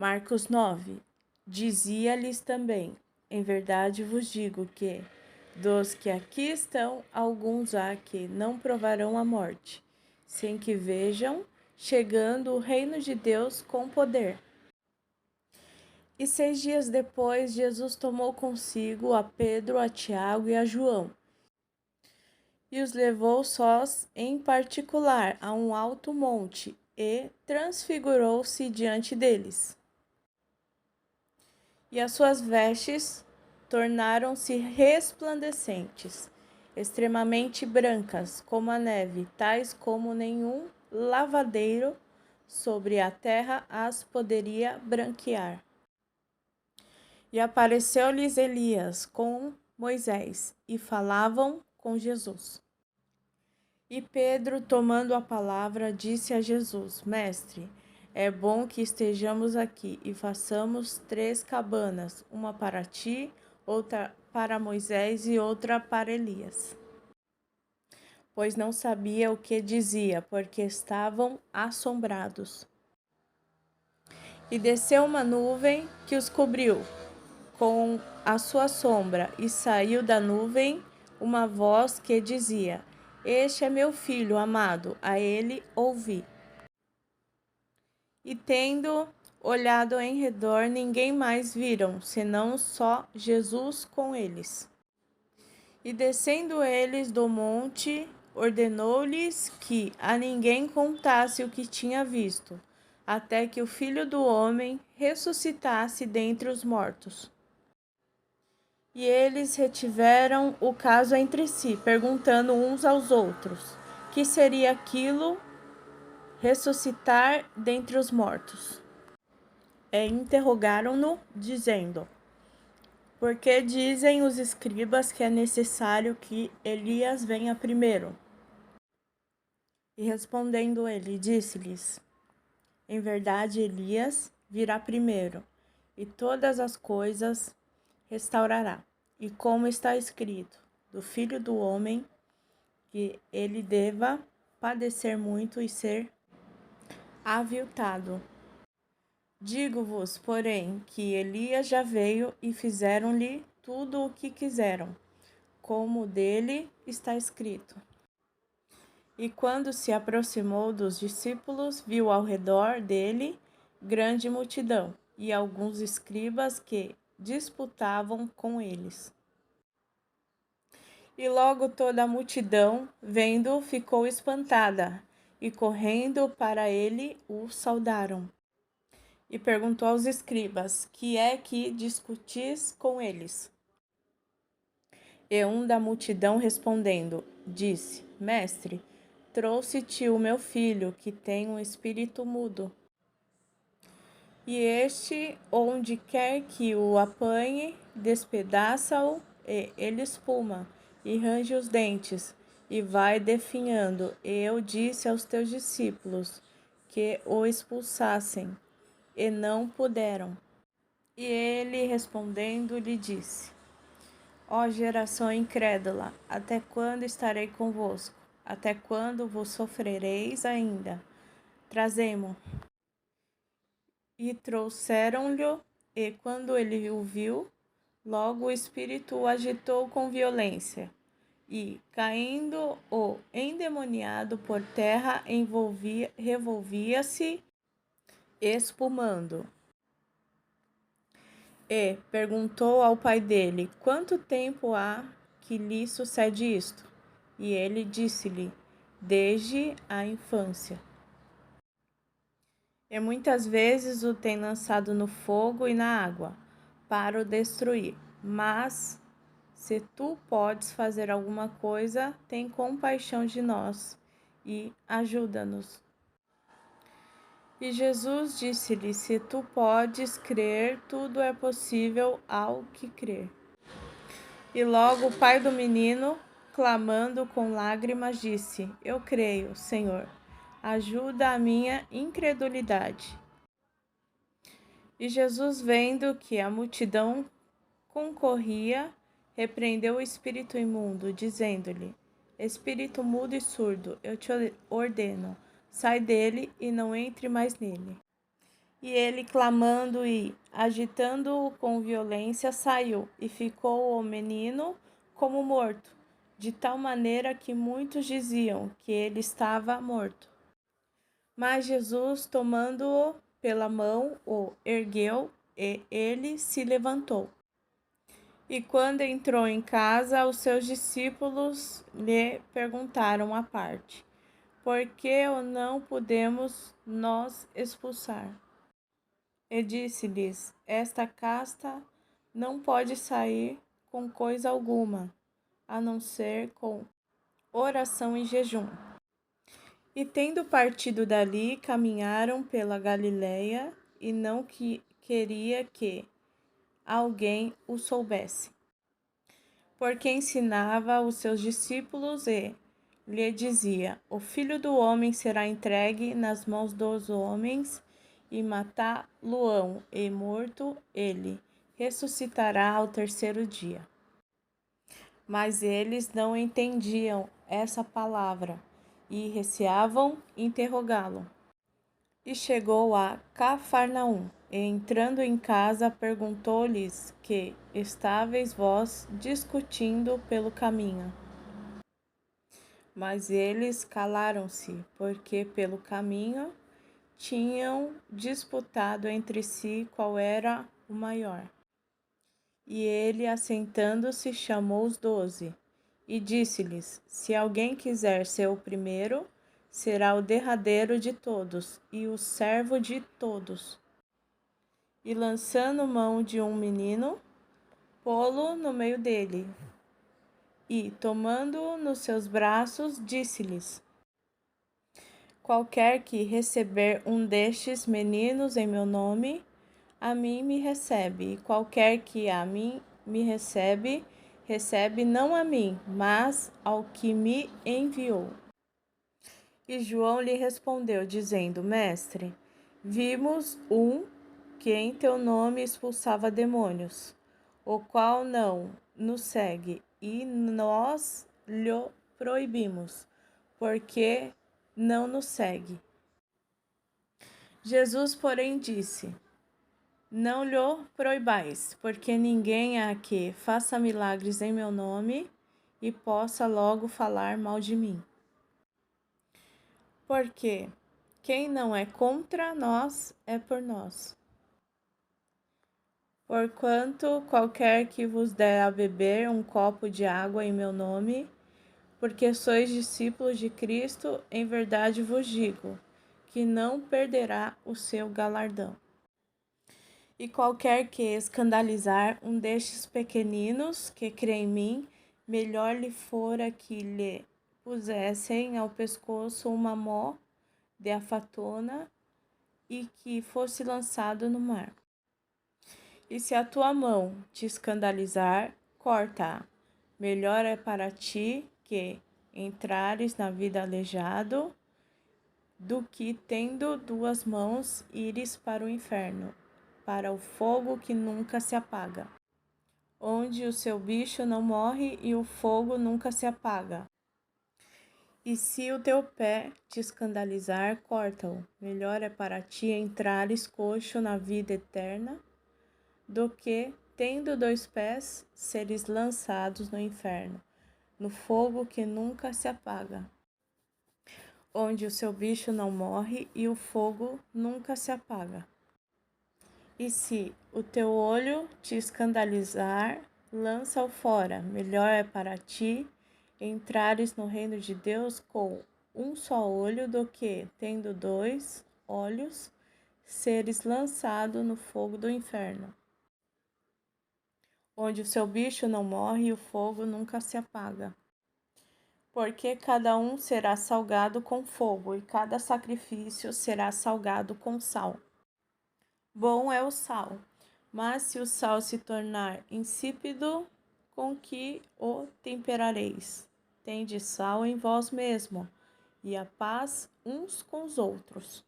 Marcos 9. Dizia-lhes também: em verdade vos digo que, dos que aqui estão, alguns há que não provarão a morte, sem que vejam chegando o reino de Deus com poder. E 6 dias depois, Jesus tomou consigo a Pedro, a Tiago e a João, e os levou sós em particular a um alto monte, e transfigurou-se diante deles. E as suas vestes tornaram-se resplandecentes, extremamente brancas, como a neve, tais como nenhum lavadeiro sobre a terra as poderia branquear. E apareceu-lhes Elias com Moisés, e falavam com Jesus. E Pedro, tomando a palavra, disse a Jesus: Mestre, é bom que estejamos aqui e façamos 3 cabanas, uma para ti, outra para Moisés e outra para Elias. Pois não sabia o que dizia, porque estavam assombrados. E desceu uma nuvem que os cobriu com a sua sombra, e saiu da nuvem uma voz que dizia: Este é meu filho amado, a ele ouvi. E tendo olhado em redor, ninguém mais viram, senão só Jesus com eles. E descendo eles do monte, ordenou-lhes que a ninguém contasse o que tinha visto, até que o Filho do Homem ressuscitasse dentre os mortos. E eles retiveram o caso entre si, perguntando uns aos outros: que seria aquilo ressuscitar dentre os mortos? E interrogaram-no, dizendo: porque dizem os escribas que é necessário que Elias venha primeiro? E respondendo ele, disse-lhes: em verdade, Elias virá primeiro, e todas as coisas restaurará. E como está escrito, do Filho do Homem, que ele deva padecer muito e ser aviltado. Digo-vos, porém, que Elias já veio e fizeram-lhe tudo o que quiseram, como dele está escrito. E quando se aproximou dos discípulos, viu ao redor dele grande multidão e alguns escribas que disputavam com eles. E logo toda a multidão, vendo, ficou espantada, e correndo para ele o saudaram. E perguntou aos escribas: que é que discutis com eles? E um da multidão respondendo, disse: Mestre, trouxe-te o meu filho, que tem um espírito mudo. E este, onde quer que o apanhe, despedaça-o, e ele espuma, e range os dentes, e vai definhando. E eu disse aos teus discípulos que o expulsassem, e não puderam. E ele, respondendo, lhe disse: Ó geração incrédula, até quando estarei convosco? Até quando vos sofrereis ainda? Trazemo. E trouxeram-lhe, e quando ele o viu, logo o espírito o agitou com violência, e, caindo o endemoniado por terra, revolvia-se, espumando. E perguntou ao pai dele: quanto tempo há que lhe sucede isto? E ele disse-lhe: desde a infância. E muitas vezes o tem lançado no fogo e na água, para o destruir. Mas, se tu podes fazer alguma coisa, tem compaixão de nós e ajuda-nos. E Jesus disse-lhe: se tu podes crer, tudo é possível ao que crer. E logo o pai do menino, clamando com lágrimas, disse: eu creio, Senhor, ajuda a minha incredulidade. E Jesus, vendo que a multidão concorria, repreendeu o espírito imundo, dizendo-lhe: espírito mudo e surdo, eu te ordeno, sai dele e não entre mais nele. E ele, clamando e agitando-o com violência, saiu, e ficou o menino como morto, de tal maneira que muitos diziam que ele estava morto. Mas Jesus, tomando-o pela mão, o ergueu, e ele se levantou. E quando entrou em casa, os seus discípulos lhe perguntaram à parte: por que o não podemos nós expulsar? E disse-lhes: esta casta não pode sair com coisa alguma, a não ser com oração e jejum. E tendo partido dali, caminharam pela Galiléia, e não queria que alguém o soubesse, porque ensinava os seus discípulos e lhe dizia: o Filho do homem será entregue nas mãos dos homens, e matá-lo-ão, e morto ele, ressuscitará ao terceiro dia. Mas eles não entendiam essa palavra, e receavam interrogá-lo. E chegou a Cafarnaum, e entrando em casa, perguntou-lhes: que estáveis vós discutindo pelo caminho? Mas eles calaram-se, porque pelo caminho tinham disputado entre si qual era o maior. E ele, assentando-se, chamou os 12 e disse-lhes: se alguém quiser ser o primeiro, será o derradeiro de todos e o servo de todos. E lançando mão de um menino, pô-lo no meio dele, e, tomando-o nos seus braços, disse-lhes: qualquer que receber um destes meninos em meu nome, a mim me recebe, e qualquer que a mim me recebe, recebe não a mim, mas ao que me enviou. E João lhe respondeu, dizendo: mestre, vimos um que em teu nome expulsava demônios, o qual não nos segue, e nós lhe proibimos, porque não nos segue. Jesus, porém, disse: não lhe proibais, porque ninguém há que faça milagres em meu nome e possa logo falar mal de mim. Porque quem não é contra nós é por nós. Porquanto qualquer que vos der a beber um copo de água em meu nome, porque sois discípulos de Cristo, em verdade vos digo, que não perderá o seu galardão. E qualquer que escandalizar um destes pequeninos que crê em mim, melhor lhe fora que lhe pusessem ao pescoço uma mó de afatona e que fosse lançado no mar. E se a tua mão te escandalizar, corta-a. Melhor é para ti que entrares na vida aleijado, do que, tendo duas mãos, ires para o inferno, para o fogo que nunca se apaga, onde o seu bicho não morre e o fogo nunca se apaga. E se o teu pé te escandalizar, corta-o. Melhor é para ti entrares coxo na vida eterna, do que, tendo dois pés, seres lançados no inferno, no fogo que nunca se apaga, onde o seu bicho não morre e o fogo nunca se apaga. E se o teu olho te escandalizar, lança-o fora. Melhor é para ti entrares no reino de Deus com um só olho, do que, tendo dois olhos, seres lançado no fogo do inferno, onde o seu bicho não morre e o fogo nunca se apaga. Porque cada um será salgado com fogo, e cada sacrifício será salgado com sal. Bom é o sal, mas se o sal se tornar insípido, com que o temperareis? Tende sal em vós mesmo, e a paz uns com os outros.